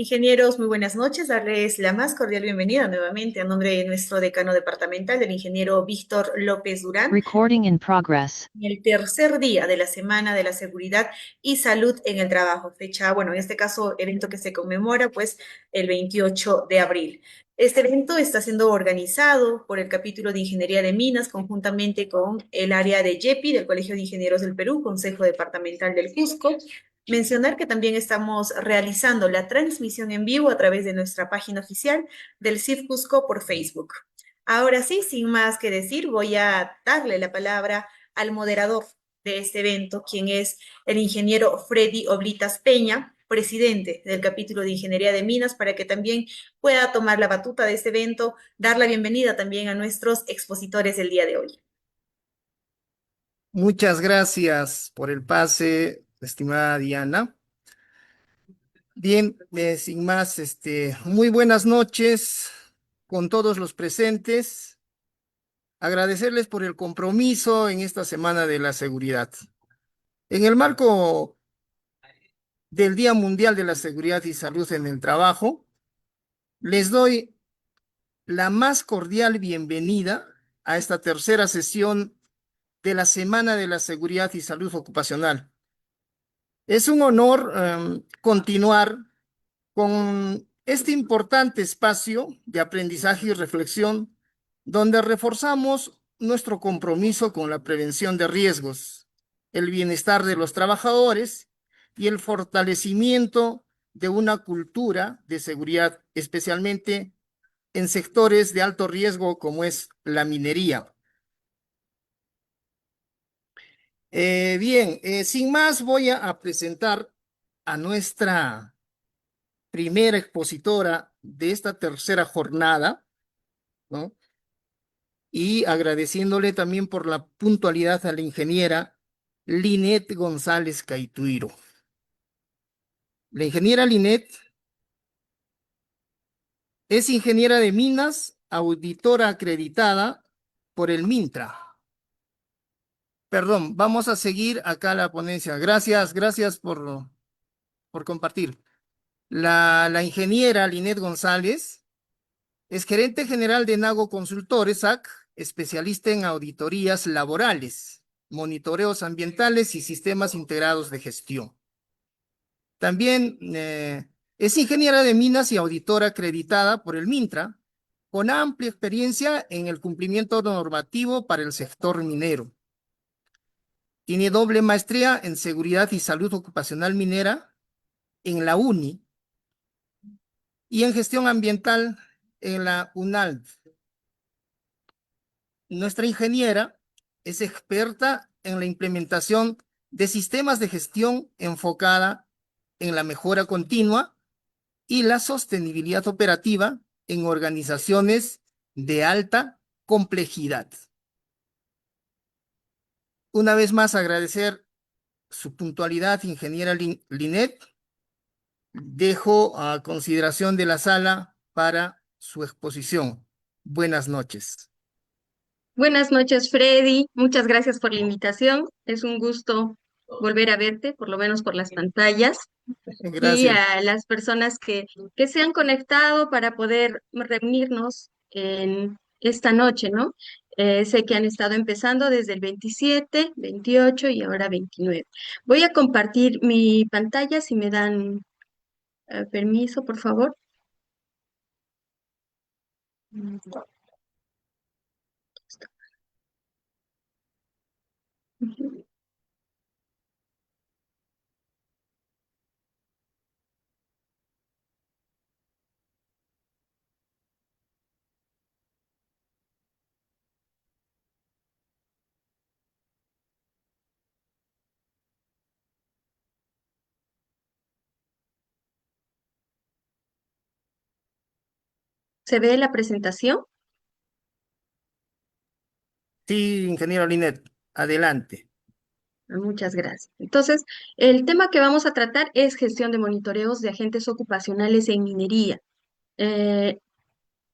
Ingenieros, muy buenas noches. Darles la más cordial bienvenida nuevamente a nombre de nuestro decano departamental, del ingeniero Víctor López Durán, Recording in progress. en el tercer día de la Semana de la Seguridad y Salud en el Trabajo. Fecha, bueno, en este caso, evento que se conmemora, pues, el 28 de abril. Este evento está siendo organizado por el capítulo de Ingeniería de Minas, conjuntamente con el área de YEPI, del Colegio de Ingenieros del Perú, Consejo Departamental del Cusco. Mencionar que también estamos realizando la transmisión en vivo a través de nuestra página oficial del CIF Cusco por Facebook. Ahora sí, sin más que decir, voy a darle la palabra al moderador de este evento, quien es el ingeniero Freddy Oblitas Peña, presidente del capítulo de Ingeniería de Minas, para que también pueda tomar la batuta de este evento, dar la bienvenida también a nuestros expositores del día de hoy. Muchas gracias por el pase, estimada Diana. Bien, sin más, muy buenas noches con todos los presentes. Agradecerles por el compromiso en esta Semana de la Seguridad. En el marco del Día Mundial de la Seguridad y Salud en el Trabajo, les doy la más cordial bienvenida a esta tercera sesión de la Semana de la Seguridad y Salud Ocupacional. Es un honor continuar con este importante espacio de aprendizaje y reflexión donde reforzamos nuestro compromiso con la prevención de riesgos, el bienestar de los trabajadores y el fortalecimiento de una cultura de seguridad, especialmente en sectores de alto riesgo como es la minería. Bien, sin más voy a presentar a nuestra primera expositora de esta tercera jornada, ¿no? Y agradeciéndole también por la puntualidad a la ingeniera Linet González Caituiro. La ingeniera Linet es ingeniera de minas, auditora acreditada por el Mintra. Perdón, vamos a seguir acá la ponencia. Gracias por compartir. La ingeniera Linet González es gerente general de Nago Consultores, AC, especialista en auditorías laborales, monitoreos ambientales y sistemas integrados de gestión. También es ingeniera de minas y auditora acreditada por el Mintra, con amplia experiencia en el cumplimiento normativo para el sector minero. Tiene doble maestría en seguridad y salud ocupacional minera en la UNI y en gestión ambiental en la UNALD. Nuestra ingeniera es experta en la implementación de sistemas de gestión enfocada en la mejora continua y la sostenibilidad operativa en organizaciones de alta complejidad. Una vez más, agradecer su puntualidad, ingeniera Linet. Dejo a consideración de la sala para su exposición. Buenas noches. Buenas noches, Freddy. Muchas gracias por la invitación. Es un gusto volver a verte, por lo menos por las pantallas, y Gracias. a las personas que se han conectado para poder reunirnos en esta noche, ¿no? Sé que han estado empezando desde el 27, 28 y ahora 29. Voy a compartir mi pantalla, si me dan permiso, por favor. ¿Se ve la presentación? Sí, ingeniero Linet, adelante. Muchas gracias. Entonces, el tema que vamos a tratar es gestión de monitoreos de agentes ocupacionales en minería. Eh,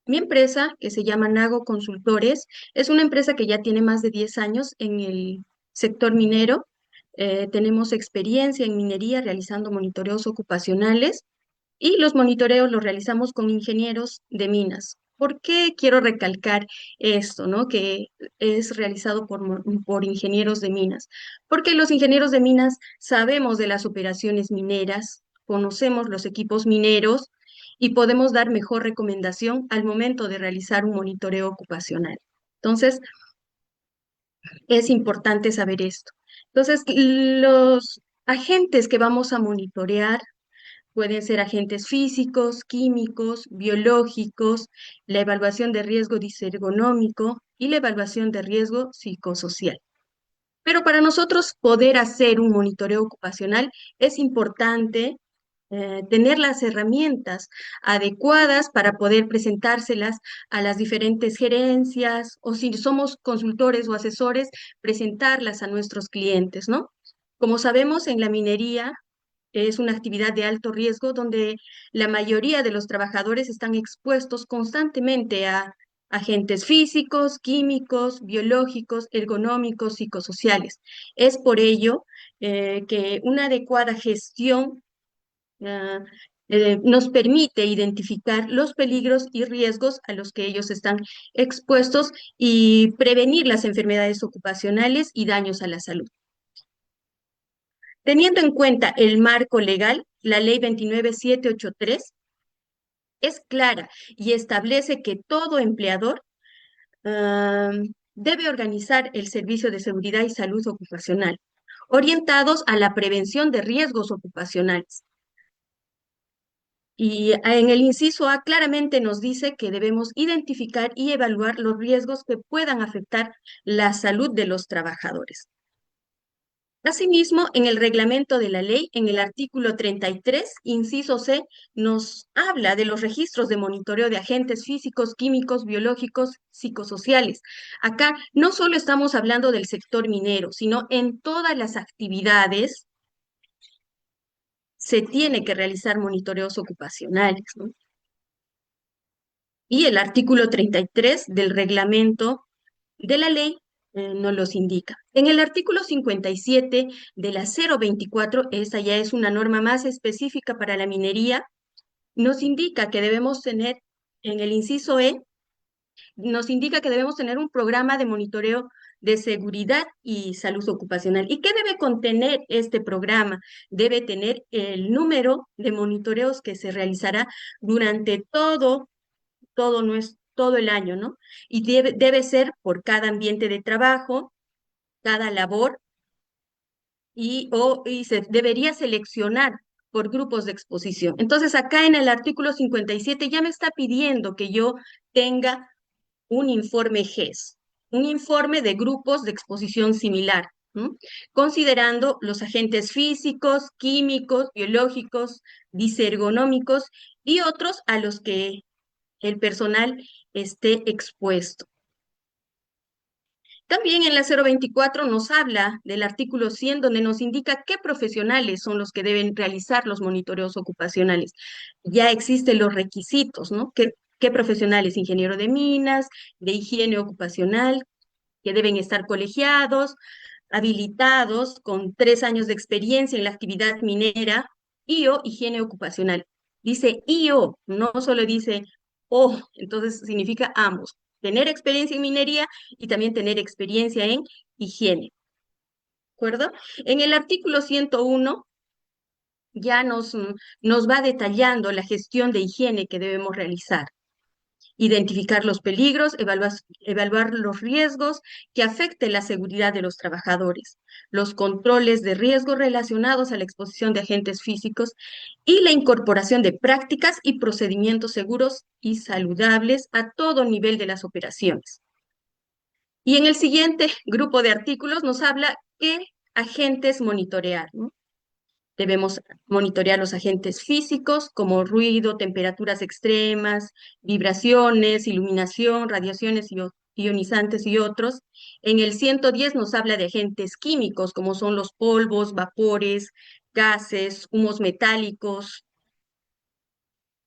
Mi empresa, que se llama Nago Consultores, es una empresa que ya tiene más de 10 años en el sector minero. Tenemos experiencia en minería realizando monitoreos ocupacionales. Y los monitoreos los realizamos con ingenieros de minas. ¿Por qué quiero recalcar esto, no? Que es realizado por ingenieros de minas. Porque los ingenieros de minas sabemos de las operaciones mineras, conocemos los equipos mineros y podemos dar mejor recomendación al momento de realizar un monitoreo ocupacional. Entonces, es importante saber esto. Entonces, los agentes que vamos a monitorear pueden ser agentes físicos, químicos, biológicos, la evaluación de riesgo disergonómico y la evaluación de riesgo psicosocial. Pero para nosotros poder hacer un monitoreo ocupacional es importante tener las herramientas adecuadas para poder presentárselas a las diferentes gerencias o si somos consultores o asesores, presentarlas a nuestros clientes, ¿no? Como sabemos, en la minería es una actividad de alto riesgo donde la mayoría de los trabajadores están expuestos constantemente a agentes físicos, químicos, biológicos, ergonómicos, psicosociales. Es por ello que una adecuada gestión ah, nos permite identificar los peligros y riesgos a los que ellos están expuestos y prevenir las enfermedades ocupacionales y daños a la salud. Teniendo en cuenta el marco legal, la Ley 29783 es clara y establece que todo empleador debe organizar el servicio de seguridad y salud ocupacional, orientados a la prevención de riesgos ocupacionales. Y en el inciso A claramente nos dice que debemos identificar y evaluar los riesgos que puedan afectar la salud de los trabajadores. Asimismo, en el reglamento de la ley, en el artículo 33, inciso C, nos habla de los registros de monitoreo de agentes físicos, químicos, biológicos, psicosociales. Acá no solo estamos hablando del sector minero, sino en todas las actividades se tiene que realizar monitoreos ocupacionales, ¿no? Y el artículo 33 del reglamento de la ley nos los indica. En el artículo 57 de la 024, esta ya es una norma más específica para la minería, nos indica que debemos tener, en el inciso E, nos indica que debemos tener un programa de monitoreo de seguridad y salud ocupacional. ¿Y qué debe contener este programa? Debe tener el número de monitoreos que se realizará durante todo el año, ¿no? Y debe ser por cada ambiente de trabajo, cada labor, y se debería seleccionar por grupos de exposición. Entonces, acá en el artículo 57 ya me está pidiendo que yo tenga un informe GES, un informe de grupos de exposición similar, ¿no? Considerando los agentes físicos, químicos, biológicos, disergonómicos y otros a los que el personal esté expuesto. También en la 024 nos habla del artículo 100, donde nos indica qué profesionales son los que deben realizar los monitoreos ocupacionales. Ya existen los requisitos, ¿no? ¿Qué profesionales? Ingeniero de minas, de higiene ocupacional, que deben estar colegiados, habilitados con 3 años de experiencia en la actividad minera y o higiene ocupacional. Dice y o, no solo dice o, entonces significa ambos. Tener experiencia en minería y también tener experiencia en higiene. ¿De acuerdo? En el artículo 101 ya nos va detallando la gestión de higiene que debemos realizar. Identificar los peligros, evaluar los riesgos que afecten la seguridad de los trabajadores, los controles de riesgo relacionados a la exposición de agentes físicos y la incorporación de prácticas y procedimientos seguros y saludables a todo nivel de las operaciones. Y en el siguiente grupo de artículos nos habla qué agentes monitorear, ¿no? Debemos monitorear los agentes físicos como ruido, temperaturas extremas, vibraciones, iluminación, radiaciones ionizantes y otros. En el 110 nos habla de agentes químicos como son los polvos, vapores, gases, humos metálicos.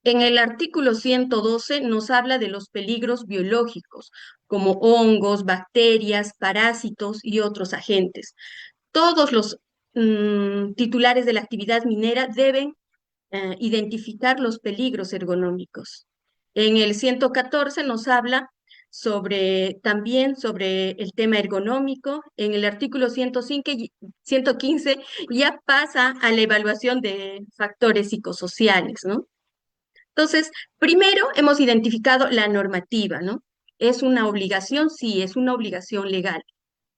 En el artículo 112 nos habla de los peligros biológicos como hongos, bacterias, parásitos y otros agentes. Todos los titulares de la actividad minera deben identificar los peligros ergonómicos. En el 114 nos habla también sobre el tema ergonómico. En el artículo 115 ya pasa a la evaluación de factores psicosociales, ¿no? Entonces, primero hemos identificado la normativa, ¿no? ¿Es una obligación? Sí, es una obligación legal.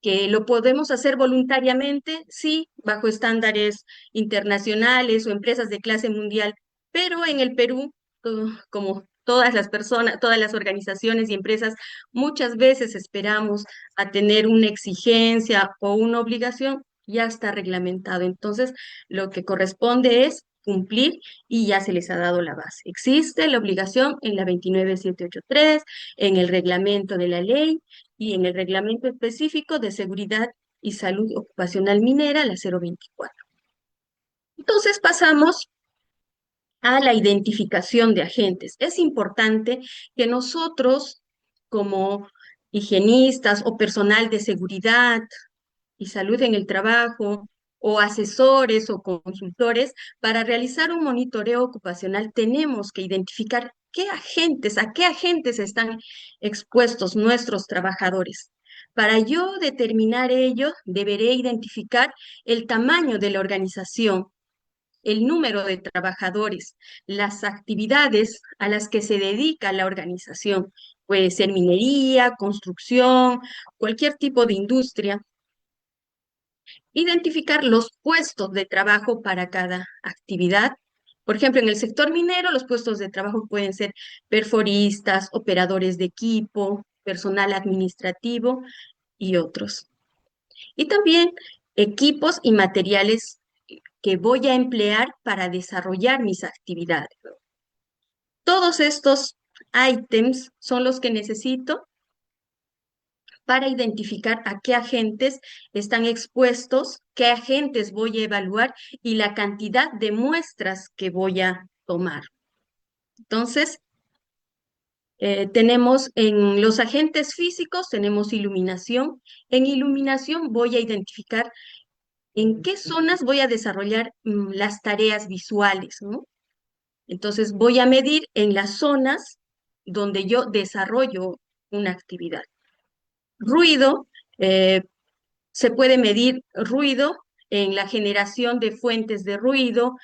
¿Que lo podemos hacer voluntariamente? Sí, bajo estándares internacionales o empresas de clase mundial, pero en el Perú, como todas las personas, todas las organizaciones y empresas, muchas veces esperamos a tener una exigencia o una obligación, ya está reglamentado. Entonces, lo que corresponde es cumplir y ya se les ha dado la base. Existe la obligación en la 29783, en el reglamento de la ley y en el reglamento específico de seguridad y salud ocupacional minera, la 024. Entonces pasamos a la identificación de agentes. Es importante que nosotros, como higienistas o personal de seguridad y salud en el trabajo, o asesores o consultores, para realizar un monitoreo ocupacional tenemos que identificar a qué agentes están expuestos nuestros trabajadores. Para yo determinar ello, deberé identificar el tamaño de la organización, el número de trabajadores, las actividades a las que se dedica la organización. Puede ser minería, construcción, cualquier tipo de industria. Identificar los puestos de trabajo para cada actividad. Por ejemplo, en el sector minero, los puestos de trabajo pueden ser perforistas, operadores de equipo, personal administrativo y otros. Y también equipos y materiales que voy a emplear para desarrollar mis actividades. Todos estos ítems son los que necesito para identificar a qué agentes están expuestos, qué agentes voy a evaluar y la cantidad de muestras que voy a tomar. Entonces, tenemos en los agentes físicos, tenemos iluminación. En iluminación voy a identificar en qué zonas voy a desarrollar las tareas visuales, ¿no? Entonces, voy a medir en las zonas donde yo desarrollo una actividad. Ruido, eh, se puede medir ruido en la generación de fuentes de ruido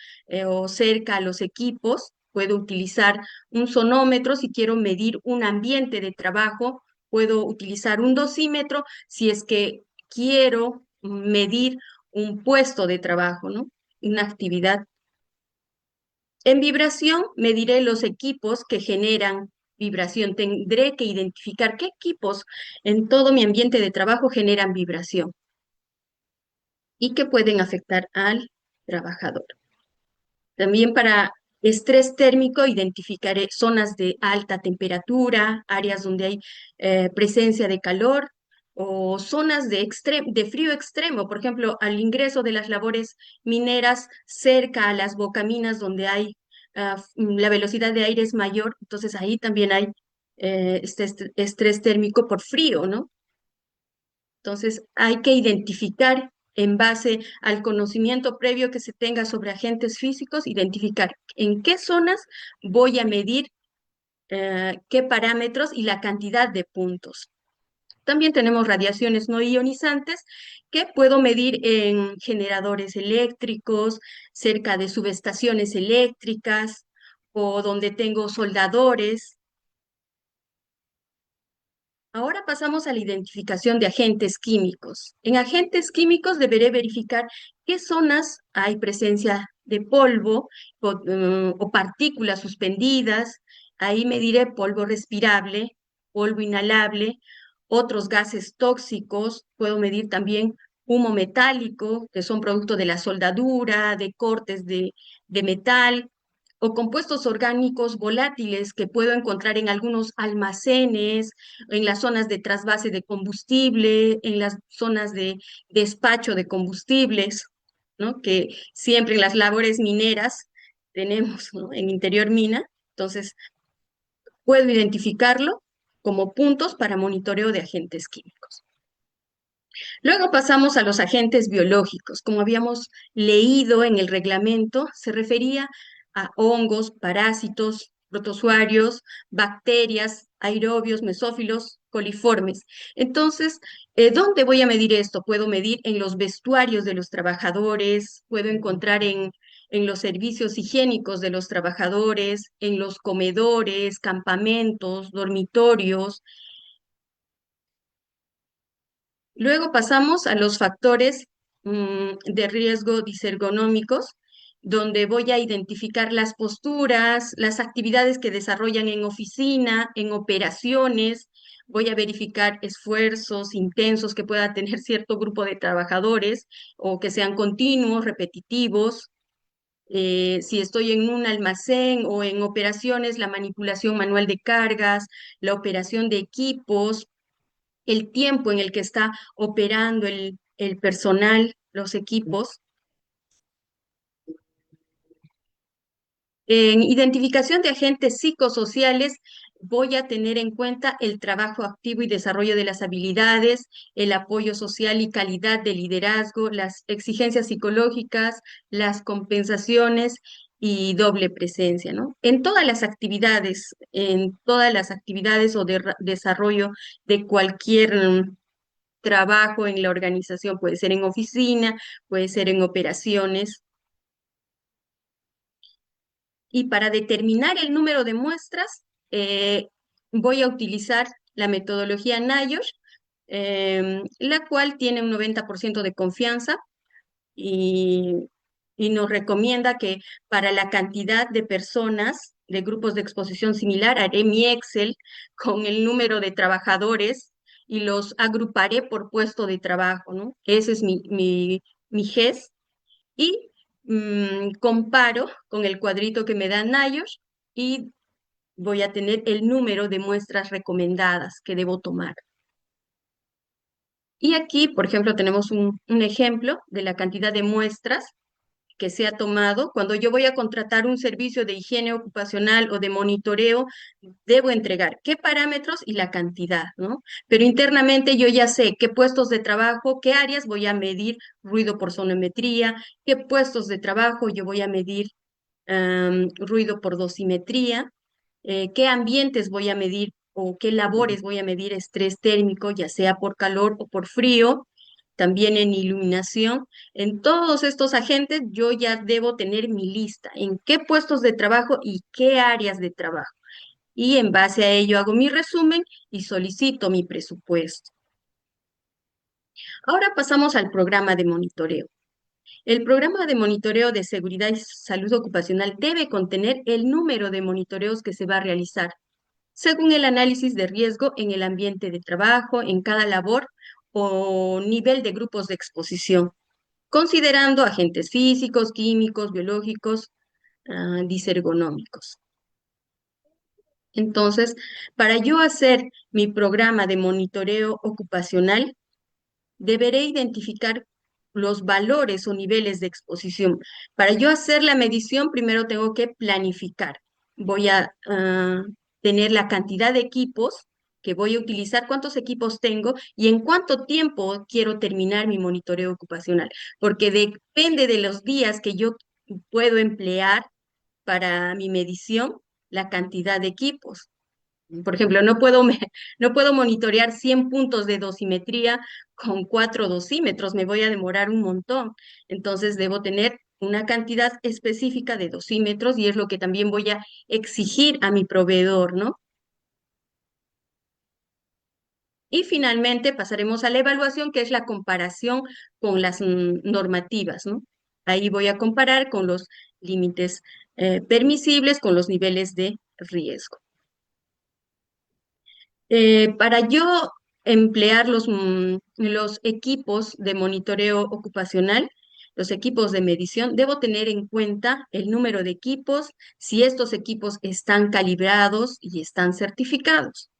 o cerca a los equipos. Puedo utilizar un sonómetro si quiero medir un ambiente de trabajo. Puedo utilizar un dosímetro si es que quiero medir un puesto de trabajo, ¿no? Una actividad. En vibración, mediré los equipos que generan vibración. Tendré que identificar qué equipos en todo mi ambiente de trabajo generan vibración y que pueden afectar al trabajador. También para estrés térmico identificaré zonas de alta temperatura, áreas donde hay presencia de calor o zonas de frío extremo, por ejemplo, al ingreso de las labores mineras cerca a las bocaminas donde hay la velocidad de aire es mayor, entonces ahí también hay este estrés térmico por frío, ¿no? Entonces, hay que identificar en base al conocimiento previo que se tenga sobre agentes físicos, identificar en qué zonas voy a medir qué parámetros y la cantidad de puntos. También tenemos radiaciones no ionizantes que puedo medir en generadores eléctricos, cerca de subestaciones eléctricas o donde tengo soldadores. Ahora pasamos a la identificación de agentes químicos. En agentes químicos deberé verificar qué zonas hay presencia de polvo o partículas suspendidas. Ahí mediré polvo respirable, polvo inhalable, otros gases tóxicos. Puedo medir también humo metálico, que son producto de la soldadura, de cortes de metal o compuestos orgánicos volátiles que puedo encontrar en algunos almacenes, en las zonas de trasvase de combustible, en las zonas de despacho de combustibles, ¿no? Que siempre en las labores mineras tenemos, ¿no? En interior mina, entonces puedo identificarlo como puntos para monitoreo de agentes químicos. Luego pasamos a los agentes biológicos. Como habíamos leído en el reglamento, se refería a hongos, parásitos, protozoarios, bacterias, aerobios, mesófilos, coliformes. Entonces, ¿dónde voy a medir esto? Puedo medir en los vestuarios de los trabajadores, puedo encontrar en los servicios higiénicos de los trabajadores, en los comedores, campamentos, dormitorios. Luego pasamos a los factores de riesgo disergonómicos, donde voy a identificar las posturas, las actividades que desarrollan en oficina, en operaciones. Voy a verificar esfuerzos intensos que pueda tener cierto grupo de trabajadores o que sean continuos, repetitivos. Si estoy en un almacén o en operaciones, la manipulación manual de cargas, la operación de equipos, el tiempo en el que está operando el personal, los equipos. En identificación de agentes psicosociales, voy a tener en cuenta el trabajo activo y desarrollo de las habilidades, el apoyo social y calidad de liderazgo, las exigencias psicológicas, las compensaciones y doble presencia, ¿no? En todas las actividades o desarrollo de cualquier trabajo en la organización, puede ser en oficina, puede ser en operaciones. Y para determinar el número de muestras, voy a utilizar la metodología NIOSH, la cual tiene un 90% de confianza y, y nos recomienda que para la cantidad de personas de grupos de exposición similar, haré mi Excel con el número de trabajadores y los agruparé por puesto de trabajo, ¿no? Ese es mi GES y comparo con el cuadrito que me da NIOSH y voy a tener el número de muestras recomendadas que debo tomar. Y aquí, por ejemplo, tenemos un ejemplo de la cantidad de muestras que se ha tomado. Cuando yo voy a contratar un servicio de higiene ocupacional o de monitoreo, debo entregar qué parámetros y la cantidad, ¿no? Pero internamente yo ya sé qué puestos de trabajo, qué áreas voy a medir ruido por sonometría, qué puestos de trabajo yo voy a medir ruido por dosimetría, qué ambientes voy a medir o qué labores voy a medir estrés térmico, ya sea por calor o por frío, también en iluminación. En todos estos agentes yo ya debo tener mi lista, en qué puestos de trabajo y qué áreas de trabajo. Y en base a ello hago mi resumen y solicito mi presupuesto. Ahora pasamos al programa de monitoreo. El programa de monitoreo de seguridad y salud ocupacional debe contener el número de monitoreos que se va a realizar, según el análisis de riesgo en el ambiente de trabajo, en cada labor o nivel de grupos de exposición, considerando agentes físicos, químicos, biológicos, disergonómicos. Entonces, para yo hacer mi programa de monitoreo ocupacional, deberé identificar los valores o niveles de exposición. Para yo hacer la medición, primero tengo que planificar. Voy a tener la cantidad de equipos que voy a utilizar, cuántos equipos tengo y en cuánto tiempo quiero terminar mi monitoreo ocupacional, porque depende de los días que yo puedo emplear para mi medición, la cantidad de equipos. Por ejemplo, no puedo monitorear 100 puntos de dosimetría con 4 dosímetros, me voy a demorar un montón. Entonces, debo tener una cantidad específica de dosímetros y es lo que también voy a exigir a mi proveedor, ¿no? Y finalmente pasaremos a la evaluación, que es la comparación con las normativas, ¿no? Ahí voy a comparar con los límites permisibles, con los niveles de riesgo. Para yo emplear los equipos de monitoreo ocupacional, los equipos de medición, debo tener en cuenta el número de equipos, si estos equipos están calibrados y están certificados.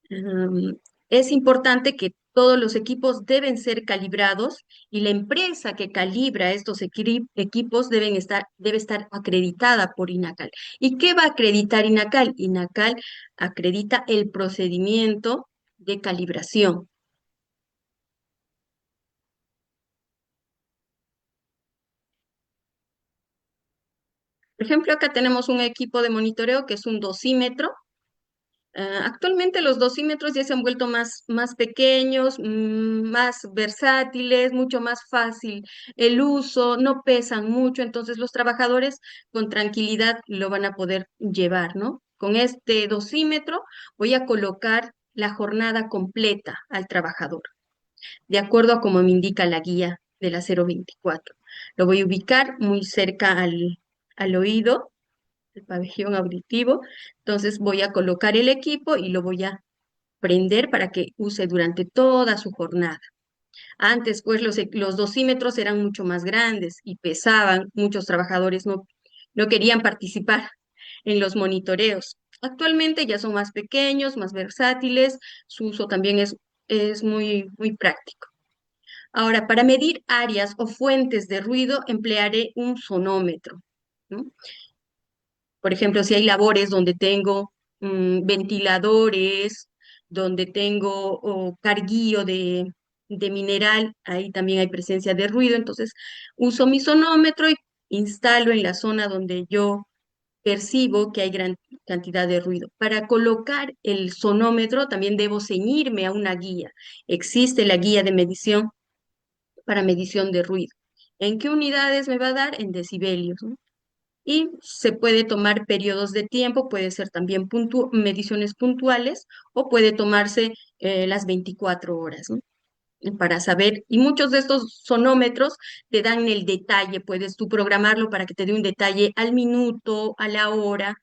Um, es importante que todos los equipos deben ser calibrados y la empresa que calibra estos equipos debe estar acreditada por INACAL. ¿Y qué va a acreditar INACAL? INACAL acredita el procedimiento de calibración. Por ejemplo, acá tenemos un equipo de monitoreo que es un dosímetro. Actualmente los dosímetros ya se han vuelto más pequeños, más versátiles, mucho más fácil el uso, no pesan mucho, entonces los trabajadores con tranquilidad lo van a poder llevar, ¿no? Con este dosímetro voy a colocar la jornada completa al trabajador, de acuerdo a como me indica la guía de la 024. Lo voy a ubicar muy cerca al oído, el pabellón auditivo. Entonces voy a colocar el equipo y lo voy a prender para que use durante toda su jornada. Antes, pues, los dosímetros eran mucho más grandes y pesaban. Muchos trabajadores no querían participar en los monitoreos. Actualmente ya son más pequeños, más versátiles. Su uso también es muy práctico. Ahora, para medir áreas o fuentes de ruido, emplearé un sonómetro, ¿no? Por ejemplo, si hay labores donde tengo ventiladores, donde tengo carguillo de mineral, ahí también hay presencia de ruido, entonces uso mi sonómetro y instalo en la zona donde yo percibo que hay gran cantidad de ruido. Para colocar el sonómetro también debo ceñirme a una guía. Existe la guía de medición para medición de ruido. ¿En qué unidades me va a dar? En decibelios, ¿no? Y se puede tomar periodos de tiempo, puede ser también mediciones puntuales o puede tomarse las 24 horas, ¿no? Para saber, y muchos de estos sonómetros te dan el detalle, puedes tú programarlo para que te dé un detalle al minuto, a la hora,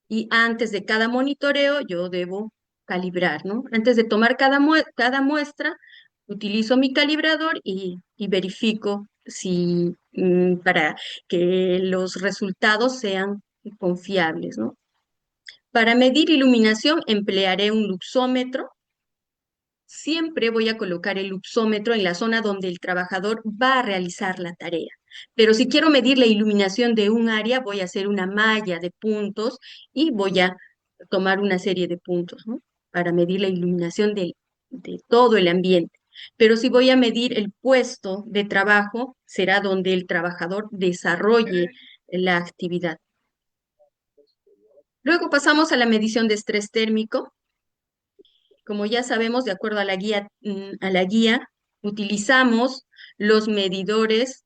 y antes de cada monitoreo yo debo calibrar, ¿no? Antes de tomar cada muestra, utilizo mi calibrador y verifico si para que los resultados sean confiables, ¿no? Para medir iluminación emplearé un luxómetro. Siempre voy a colocar el luxómetro en la zona donde el trabajador va a realizar la tarea. Pero si quiero medir la iluminación de un área, voy a hacer una malla de puntos y voy a tomar una serie de puntos, ¿no? Para medir la iluminación de todo el ambiente. Pero si voy a medir el puesto de trabajo, será donde el trabajador desarrolle la actividad. Luego pasamos a la medición de estrés térmico. Como ya sabemos, de acuerdo a la guía, utilizamos los medidores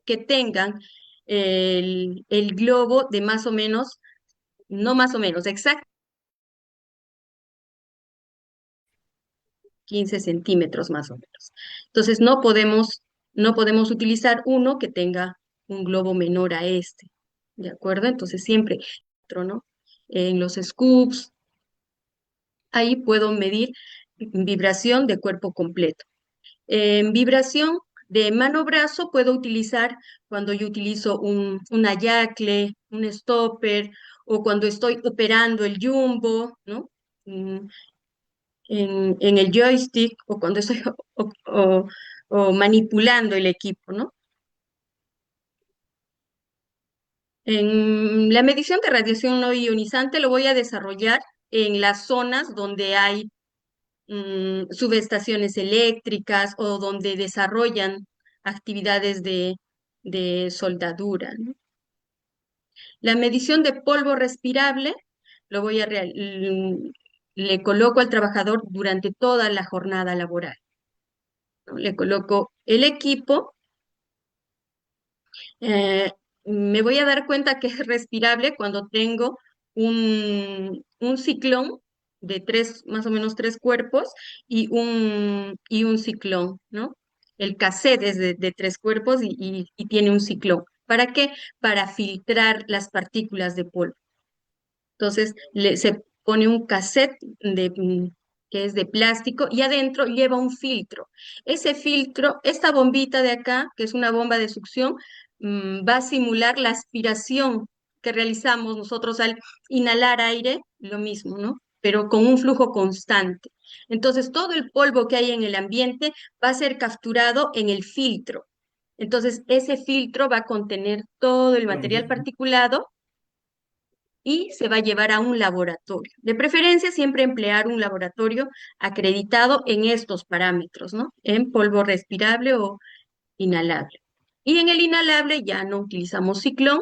que tengan el globo de más o menos, no más o menos, exacto, 15 centímetros más o menos. Entonces, no podemos utilizar uno que tenga un globo menor a este, ¿de acuerdo? Entonces, siempre, ¿no? En los scoops, ahí puedo medir vibración de cuerpo completo. En vibración de mano-brazo puedo utilizar cuando yo utilizo una yacle, un stopper, o cuando estoy operando el jumbo, ¿no? Mm, en el joystick, o cuando estoy o manipulando el equipo, ¿no? En la medición de radiación no ionizante lo voy a desarrollar en las zonas donde hay subestaciones eléctricas o donde desarrollan actividades de soldadura, ¿no? La medición de polvo respirable lo voy a le coloco al trabajador durante toda la jornada laboral, ¿no? Le coloco el equipo, eh, me voy a dar cuenta que es respirable cuando tengo un ciclón de más o menos tres cuerpos y un ciclón, ¿no? El cassette es de tres cuerpos y tiene un ciclón. ¿Para qué? Para filtrar las partículas de polvo. Entonces, se pone un cassette que es de plástico y adentro lleva un filtro. Ese filtro, esta bombita de acá, que es una bomba de succión, va a simular la aspiración que realizamos nosotros al inhalar aire, lo mismo, ¿no? Pero con un flujo constante. Entonces, todo el polvo que hay en el ambiente va a ser capturado en el filtro. Entonces, ese filtro va a contener todo el material particulado y se va a llevar a un laboratorio. De preferencia, siempre emplear un laboratorio acreditado en estos parámetros, ¿no? En polvo respirable o inhalable. Y en el inhalable ya no utilizamos ciclón,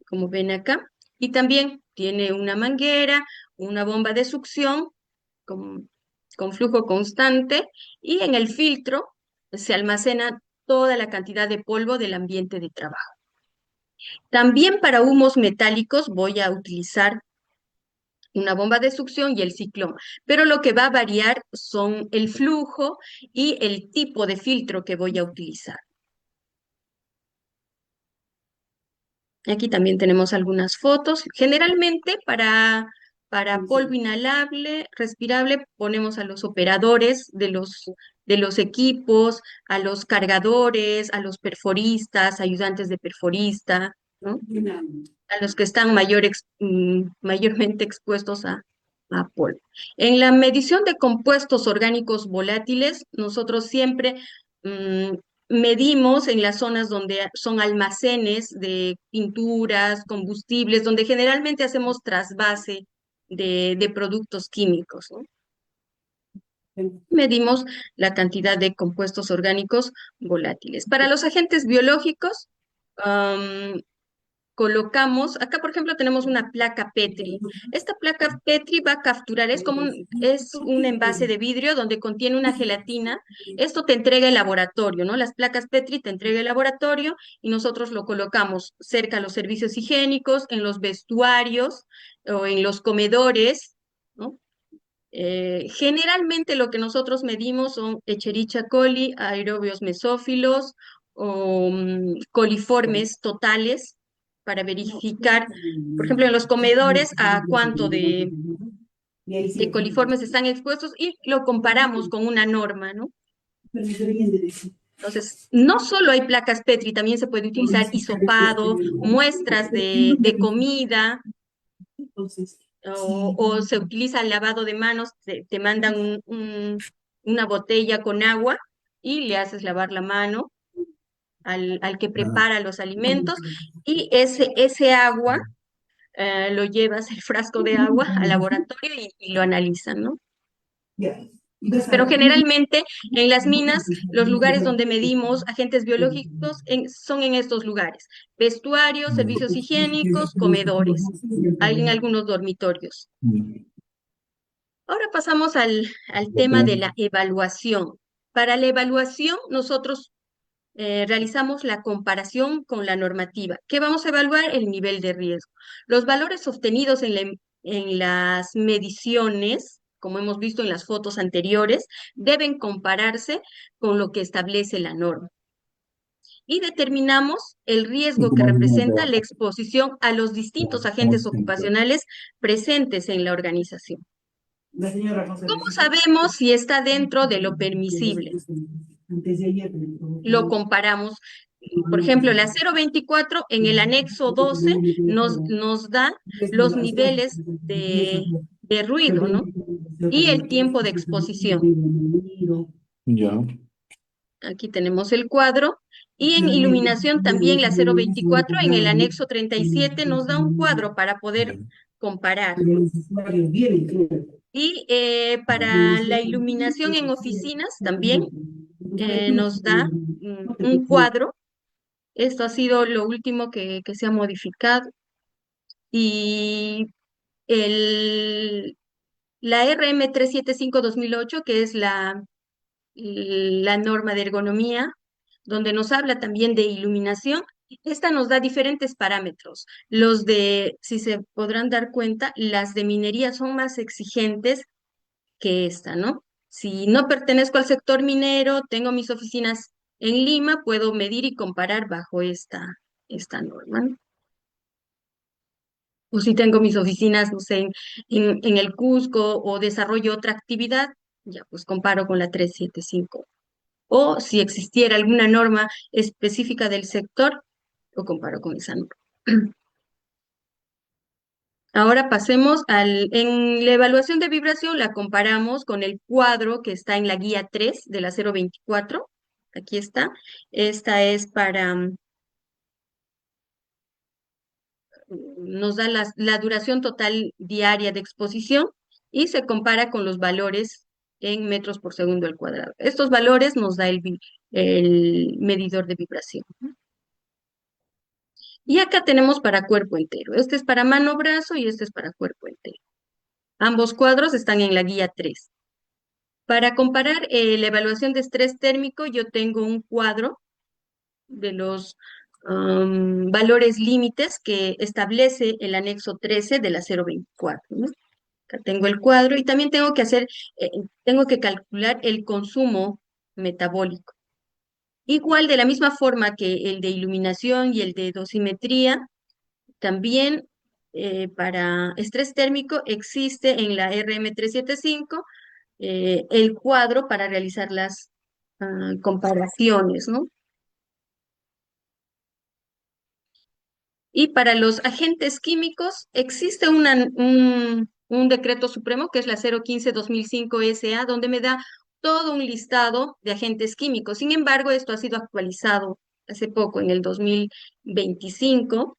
como ven acá, y también tiene una manguera, una bomba de succión con, con flujo constante, y en el filtro se almacena toda la cantidad de polvo del ambiente de trabajo. También para humos metálicos voy a utilizar una bomba de succión y el ciclón, pero lo que va a variar son el flujo y el tipo de filtro que voy a utilizar. Aquí también tenemos algunas fotos. Generalmente para polvo inhalable, respirable, ponemos a los operadores de los equipos, a los cargadores, a los perforistas, ayudantes de perforista, ¿no? A los que están mayormente expuestos a polvo. En la medición de compuestos orgánicos volátiles, nosotros siempre mm, medimos en las zonas donde son almacenes de pinturas, combustibles, donde generalmente hacemos trasvase de productos químicos, ¿no? Medimos la cantidad de compuestos orgánicos volátiles. Para los agentes biológicos, colocamos, acá por ejemplo tenemos una placa Petri. Esta placa Petri va a capturar, es un envase de vidrio donde contiene una gelatina. Esto te entrega el laboratorio, ¿no? Las placas Petri te entrega el laboratorio y nosotros lo colocamos cerca a los servicios higiénicos, en los vestuarios o en los comedores, ¿no? Generalmente lo que nosotros medimos son Escherichia coli, aerobios mesófilos o coliformes totales para verificar, por ejemplo, en los comedores a cuánto de coliformes están expuestos y lo comparamos con una norma, ¿no? Entonces, no solo hay placas Petri, también se puede utilizar hisopado, muestras de comida, o se utiliza el lavado de manos, te mandan una botella con agua y le haces lavar la mano al que prepara los alimentos y ese agua lo llevas, el frasco de agua, al laboratorio y lo analizan, ¿no? Pero generalmente en las minas, los lugares donde medimos agentes biológicos son en estos lugares: vestuarios, servicios higiénicos, comedores, hay en algunos dormitorios. Ahora pasamos al tema de la evaluación. Para la evaluación, nosotros realizamos la comparación con la normativa. ¿Qué vamos a evaluar? El nivel de riesgo. Los valores obtenidos en las mediciones, como hemos visto en las fotos anteriores, deben compararse con lo que establece la norma. Y determinamos el riesgo que representa la exposición a los distintos agentes ocupacionales presentes en la organización. ¿Cómo sabemos si está dentro de lo permisible? Lo comparamos. Por ejemplo, la 024 en el anexo 12 nos da los niveles de ruido, ¿no? Y el tiempo de exposición. Ya. Aquí tenemos el cuadro. Y en iluminación también la 024 en el anexo 37 nos da un cuadro para poder comparar. Y para la iluminación en oficinas también nos da un cuadro. Esto ha sido lo último que se ha modificado. Y la RM 375/2008, que es la norma de ergonomía, donde nos habla también de iluminación, esta nos da diferentes parámetros. Si se podrán dar cuenta, las de minería son más exigentes que esta, ¿no? Si no pertenezco al sector minero, tengo mis oficinas en Lima, puedo medir y comparar bajo esta norma, ¿no? O si tengo mis oficinas, no sé, en el Cusco o desarrollo otra actividad, ya pues comparo con la 375. O si existiera alguna norma específica del sector, lo comparo con esa norma. Ahora pasemos en la evaluación de vibración, la comparamos con el cuadro que está en la guía 3 de la 024. Aquí está. Esta es nos da la duración total diaria de exposición y se compara con los valores en metros por segundo al cuadrado. Estos valores nos da el medidor de vibración. Y acá tenemos para cuerpo entero. Este es para mano, brazo y este es para cuerpo entero. Ambos cuadros están en la guía 3. Para comparar la evaluación de estrés térmico, yo tengo un cuadro de los valores límites que establece el anexo 13 de la 024, ¿no? Acá tengo el cuadro y también tengo que calcular el consumo metabólico. Igual, de la misma forma que el de iluminación y el de dosimetría, también para estrés térmico existe en la RM375 el cuadro para realizar las comparaciones, ¿no? Y para los agentes químicos existe un decreto supremo que es la 015/2005 SA, donde me da todo un listado de agentes químicos. Sin embargo, esto ha sido actualizado hace poco, en el 2025,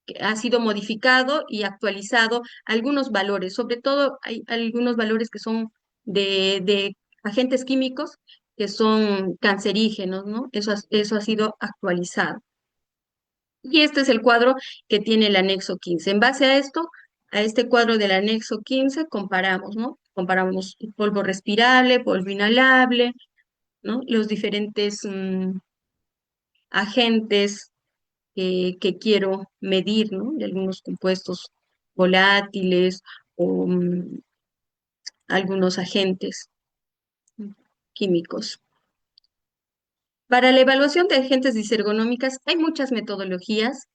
que ha sido modificado y actualizado algunos valores. Sobre todo hay algunos valores que son de agentes químicos que son cancerígenos, ¿no? Eso ha sido actualizado. Y este es el cuadro que tiene el anexo 15. En base a esto, a este cuadro del anexo 15, comparamos, ¿no? Comparamos polvo respirable, polvo inhalable, ¿no? Los diferentes agentes que quiero medir, ¿no? De algunos compuestos volátiles o algunos agentes mm, químicos. Para la evaluación de agentes disergonómicas hay muchas metodologías.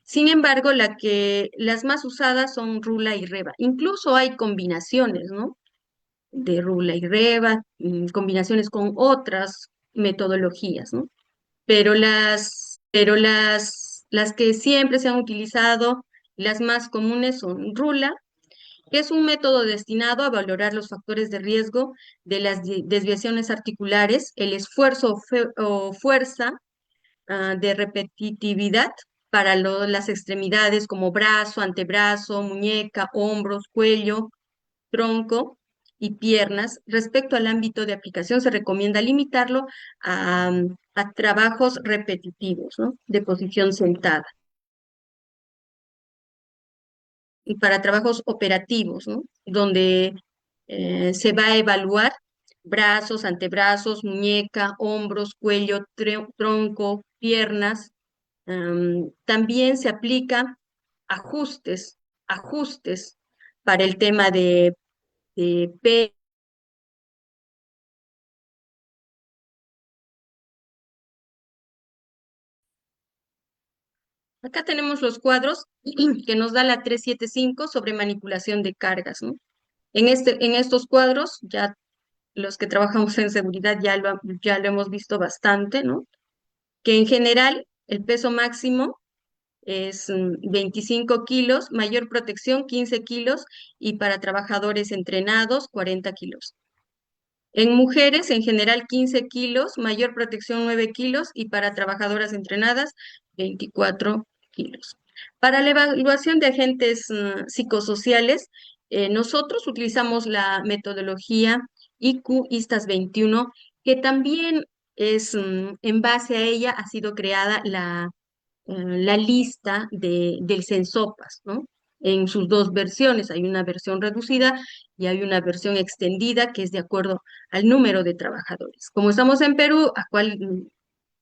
Sin embargo, las más usadas son Rula y Reba. Incluso hay combinaciones, ¿no? De Rula y Reba, combinaciones con otras metodologías, ¿no? Las que siempre se han utilizado, las más comunes son Rula, que es un método destinado a valorar los factores de riesgo de las desviaciones articulares, el esfuerzo o fuerza de repetitividad para las extremidades como brazo, antebrazo, muñeca, hombros, cuello, tronco y piernas. Respecto al ámbito de aplicación, se recomienda limitarlo a trabajos repetitivos, ¿no? De posición sentada. Y para trabajos operativos, ¿no? Donde se va a evaluar brazos, antebrazos, muñeca, hombros, cuello, tronco, piernas. También se aplica ajustes para el tema de P. Acá tenemos los cuadros que nos da la 375 sobre manipulación de cargas, ¿no? En estos cuadros, ya los que trabajamos en seguridad ya lo hemos visto bastante, ¿no? Que en general el peso máximo es 25 kilos, mayor protección 15 kilos y para trabajadores entrenados 40 kilos. En mujeres, en general 15 kilos, mayor protección 9 kilos y para trabajadoras entrenadas 24 kilos. Para la evaluación de agentes psicosociales, nosotros utilizamos la metodología IQ-ISTAS 21, que también en base a ella ha sido creada la lista del Censopas, ¿no? En sus dos versiones. Hay una versión reducida y hay una versión extendida que es de acuerdo al número de trabajadores. Como estamos en Perú,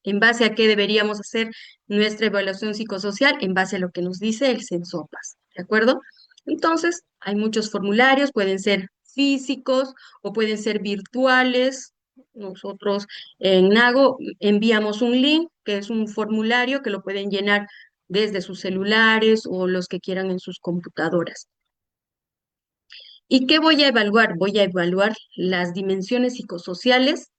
en base a qué deberíamos hacer nuestra evaluación psicosocial, en base a lo que nos dice el Censopas, ¿de acuerdo? Entonces, hay muchos formularios, pueden ser físicos o pueden ser virtuales. Nosotros en Nago enviamos un link, que es un formulario que lo pueden llenar desde sus celulares o los que quieran en sus computadoras. ¿Y qué voy a evaluar? Voy a evaluar las dimensiones psicosociales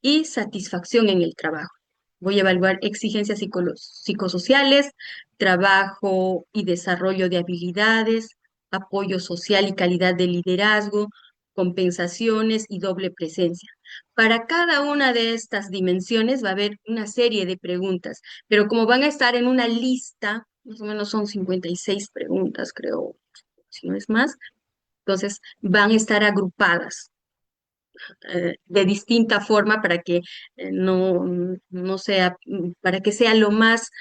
y satisfacción en el trabajo. Voy a evaluar exigencias psicosociales, trabajo y desarrollo de habilidades, apoyo social y calidad de liderazgo, compensaciones y doble presencia. Para cada una de estas dimensiones va a haber una serie de preguntas, pero como van a estar en una lista, más o menos son 56 preguntas, creo, si no es más, entonces van a estar agrupadas de distinta forma para que no sea, para que sea lo más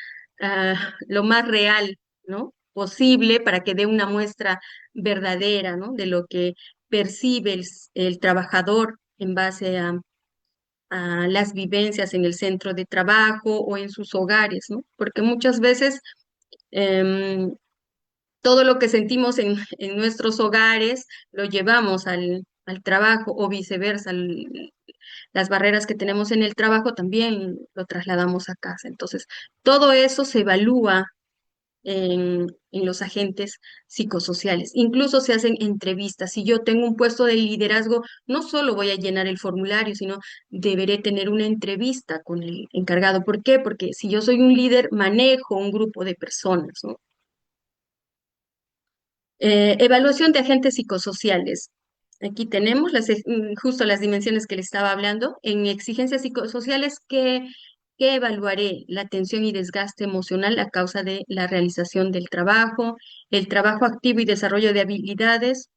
lo más real, ¿no? posible para que dé una muestra verdadera, ¿no? de lo que percibe el trabajador en base a las vivencias en el centro de trabajo o en sus hogares, ¿no? Porque muchas veces em, todo lo que sentimos en nuestros hogares lo llevamos al trabajo o viceversa. Las barreras que tenemos en el trabajo también lo trasladamos a casa. Entonces, todo eso se evalúa en los agentes psicosociales. Incluso se hacen entrevistas. Si yo tengo un puesto de liderazgo, no solo voy a llenar el formulario, sino deberé tener una entrevista con el encargado. ¿Por qué? Porque si yo soy un líder, manejo un grupo de personas, ¿no? Evaluación de agentes psicosociales. Aquí tenemos justo las dimensiones que le estaba hablando. En exigencias psicosociales, ¿qué evaluaré? La tensión y desgaste emocional a causa de la realización del trabajo, el trabajo activo y desarrollo de habilidades.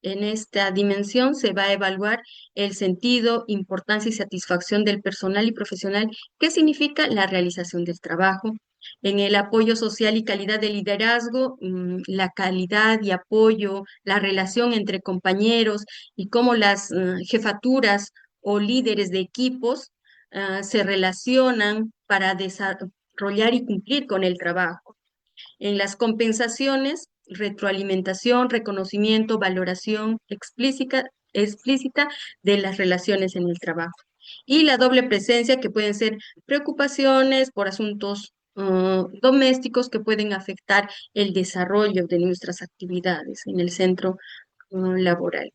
En esta dimensión se va a evaluar el sentido, importancia y satisfacción del personal y profesional, que significa la realización del trabajo. En el apoyo social y calidad de liderazgo, la calidad y apoyo, la relación entre compañeros y cómo las jefaturas o líderes de equipos se relacionan para desarrollar y cumplir con el trabajo. En las compensaciones, retroalimentación, reconocimiento, valoración explícita de las relaciones en el trabajo. Y la doble presencia, que pueden ser preocupaciones por asuntos domésticos que pueden afectar el desarrollo de nuestras actividades en el centro laboral.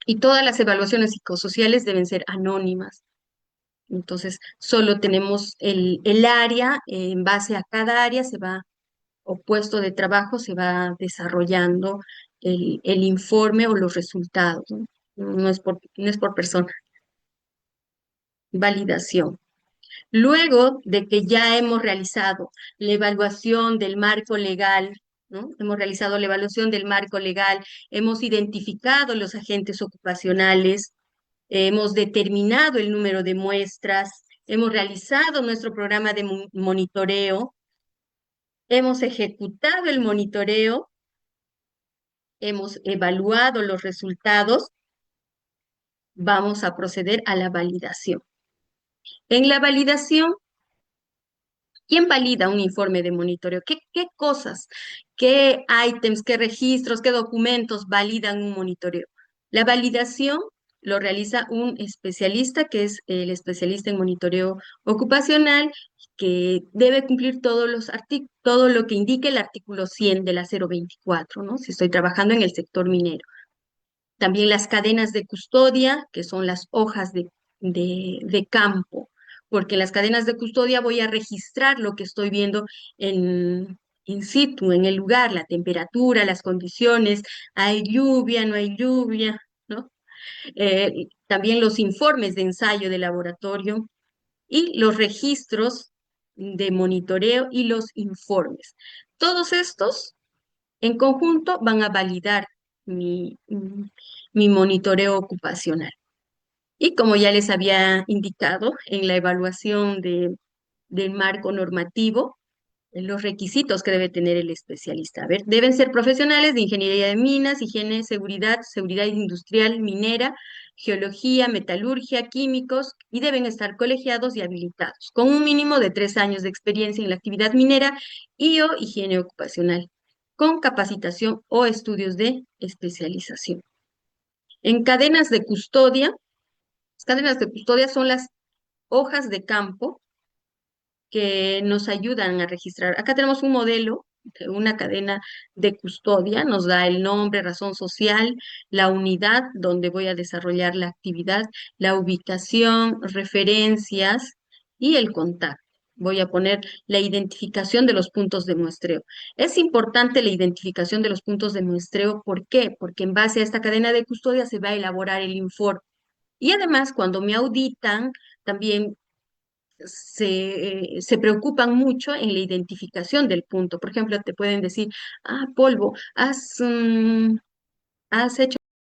Y todas las evaluaciones psicosociales deben ser anónimas. Entonces, solo tenemos el área, en base a cada área se va o puesto de trabajo se va desarrollando el informe o los resultados, ¿no? No es por persona. Validación. Luego de que ya hemos realizado la evaluación del marco legal, ¿no? Hemos realizado la evaluación del marco legal, hemos identificado los agentes ocupacionales, hemos determinado el número de muestras, hemos realizado nuestro programa de monitoreo, hemos ejecutado el monitoreo, hemos evaluado los resultados, vamos a proceder a la validación. En la validación, ¿quién valida un informe de monitoreo? ¿Qué cosas, qué ítems, qué registros, qué documentos validan un monitoreo? La validación lo realiza un especialista, que es el especialista en monitoreo ocupacional, que debe cumplir todo lo que indique el artículo 100 de la 024, ¿no? Si estoy trabajando en el sector minero. También las cadenas de custodia, que son las hojas de campo, porque en las cadenas de custodia voy a registrar lo que estoy viendo in situ, en el lugar, la temperatura, las condiciones, hay lluvia, no hay lluvia, ¿no? También los informes de ensayo de laboratorio y los registros de monitoreo y los informes. Todos estos en conjunto van a validar mi monitoreo ocupacional. Y como ya les había indicado en la evaluación del marco normativo, los requisitos que debe tener el especialista. A ver, deben ser profesionales de ingeniería de minas, higiene, seguridad industrial, minera, geología, metalurgia, químicos, y deben estar colegiados y habilitados, con un mínimo de 3 años de experiencia en la actividad minera y o higiene ocupacional, con capacitación o estudios de especialización. En cadenas de custodia, las cadenas de custodia son las hojas de campo que nos ayudan a registrar. Acá tenemos un modelo de una cadena de custodia, nos da el nombre, razón social, la unidad donde voy a desarrollar la actividad, la ubicación, referencias y el contacto. Voy a poner la identificación de los puntos de muestreo. Es importante la identificación de los puntos de muestreo. ¿Por qué? Porque en base a esta cadena de custodia se va a elaborar el informe. Y además, cuando me auditan, también se preocupan mucho en la identificación del punto. Por ejemplo, te pueden decir, polvo, has hecho